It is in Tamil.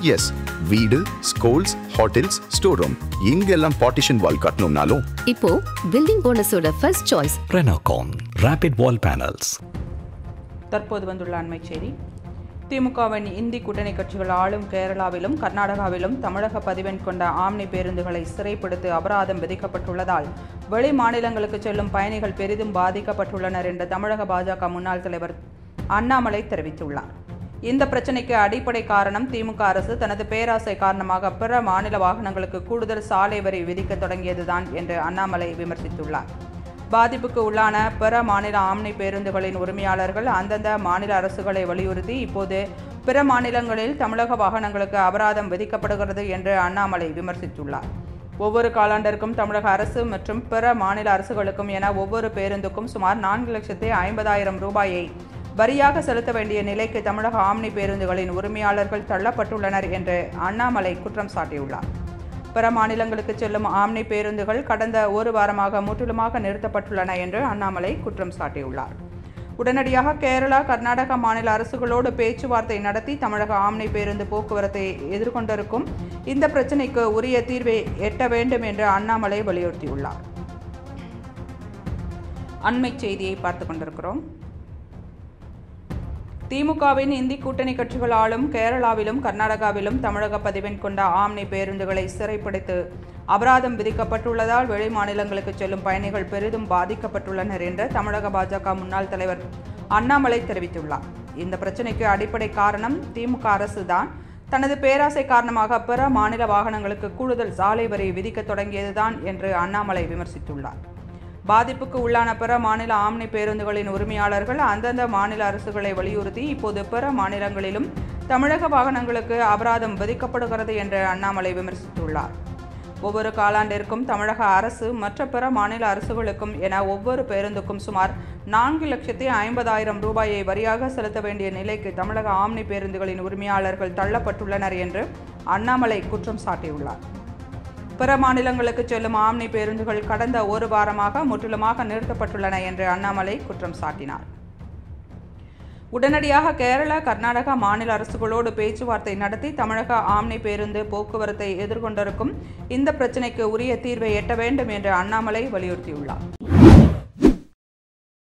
எஸ், வீடு, ஸ்கூல்ஸ், ஹோட்டல்ஸ், ஸ்டோர் ரூம் எங்கெல்லாம் பார்ட்டிஷன் வால் கட்டணும்னாலும் இப்போ பில்டிங் ஓனர்ஸோட first choice Renocon Rapid Wall Panels. தற்போது வந்துள்ள அண்மைச் செய்தி. திமுகவின் இந்தி கூட்டணி கட்சிகள் ஆளும் கேரளாவிலும் கர்நாடகாவிலும் தமிழக பதிவெண் கொண்ட ஆம்னி பேருந்துகளை சிறைப்பிடித்து அபராதம் விதிக்கப்பட்டுள்ளதால் வெளி மாநிலங்களுக்கு செல்லும் பயணிகள் பெரிதும் பாதிக்கப்பட்டுள்ளனர் என்று தமிழக பாஜக முன்னாள் தலைவர் அண்ணாமலை தெரிவித்துள்ளார். இந்த பிரச்சினைக்கு அடிப்படை காரணம் திமுக அரசு தனது பேராசை காரணமாக பிற மாநில வாகனங்களுக்கு கூடுதல் சாலை வரி விதிக்க தொடங்கியதுதான் என்று அண்ணாமலை விமர்சித்துள்ளார். பாதிப்புக்கு உள்ளான பிற மாநில ஆம்னி பேருந்துகளின் உரிமையாளர்கள் அந்தந்த மாநில அரசுகளை வலியுறுத்தி இப்போது பிற மாநிலங்களில் தமிழக வாகனங்களுக்கு அபராதம் விதிக்கப்படுகிறது என்று அண்ணாமலை விமர்சித்துள்ளார். ஒவ்வொரு காலாண்டிற்கும் தமிழக அரசு மற்றும் பிற மாநில அரசுகளுக்கும் என ஒவ்வொரு பேருந்துக்கும் சுமார் 4,50,000 ரூபாயை வரியாக செலுத்த வேண்டிய நிலைக்கு தமிழக ஆம்னி பேருந்துகளின் உரிமையாளர்கள் தள்ளப்பட்டுள்ளனர் என்று அண்ணாமலை குற்றம் சாட்டியுள்ளார். பிற மாநிலங்களுக்கு செல்லும் ஆம்னி பேருந்துகள் கடந்த ஒரு வாரமாக முற்றிலுமாக நிறுத்தப்பட்டுள்ளன என்று அண்ணாமலை குற்றம் சாட்டியுள்ளார். உடனடியாக கேரளா, கர்நாடக மாநில அரசுகளோடு பேச்சுவார்த்தை நடத்தி தமிழக ஆம்னி பேருந்து போக்குவரத்தை எதிர்கொண்டிருக்கும் இந்த பிரச்சினைக்கு உரிய தீர்வை எட்ட வேண்டும் என்று அண்ணாமலை வலியுறுத்தியுள்ளார். அண்மைச் செய்தியை பார்த்து கொண்டிருக்கிறோம். திமுகவின் இந்தி கூட்டணி கட்சிகள் ஆளும் கேரளாவிலும் கர்நாடகாவிலும் தமிழக பதிவெண் கொண்ட ஆம்னி பேருந்துகளை சிறைப்பிடித்து அபராதம் விதிக்கப்பட்டுள்ளதால் வெளி மாநிலங்களுக்கு செல்லும் பயணிகள் பெரிதும் பாதிக்கப்பட்டுள்ளனர் என்று தமிழக பாஜக முன்னாள் தலைவர் அண்ணாமலை தெரிவித்துள்ளார். இந்த பிரச்சினைக்கு அடிப்படை காரணம் திமுக அரசு தான் தனது பேராசை காரணமாக பிற மாநில வாகனங்களுக்கு கூடுதல் சாலை வரி விதிக்க தொடங்கியதுதான் என்று அண்ணாமலை விமர்சித்துள்ளார். பாதிப்புக்கு உள்ளான பிற மாநில ஆம்னி பேருந்துகளின் உரிமையாளர்கள் அந்தந்த மாநில அரசுகளை வலியுறுத்தி இப்போது பிற மாநிலங்களிலும் தமிழக வாகனங்களுக்கு அபராதம் விதிக்கப்படுகிறது என்று அண்ணாமலை விமர்சித்துள்ளார். ஒவ்வொரு காலாண்டிற்கும் தமிழக அரசு மற்ற பிற மாநில அரசுகளுக்கும் என ஒவ்வொரு பேருந்துக்கும் சுமார் 4,50,000 ரூபாயை வரியாக செலுத்த வேண்டிய நிலைக்கு தமிழக ஆம்னி பேருந்துகளின் உரிமையாளர்கள் தள்ளப்பட்டுள்ளனர் என்று அண்ணாமலை குற்றம் சாட்டியுள்ளார். பிற மாநிலங்களுக்கு செல்லும் ஆம்னி பேருந்துகள் கடந்த ஒரு வாரமாக முற்றிலுமாக நிறுத்தப்பட்டுள்ளன என்று அண்ணாமலை குற்றம் சாட்டினார். உடனடியாக கேரளா, கர்நாடகா மாநில அரசுகளோடு பேச்சுவார்த்தை நடத்தி தமிழக ஆம்னி பேருந்து போக்குவரத்தை எதிர்கொண்டிருக்கும் இந்த பிரச்சினைக்கு உரிய தீர்வை எட்ட வேண்டும் என்று அண்ணாமலை வலியுறுத்தியுள்ளார்.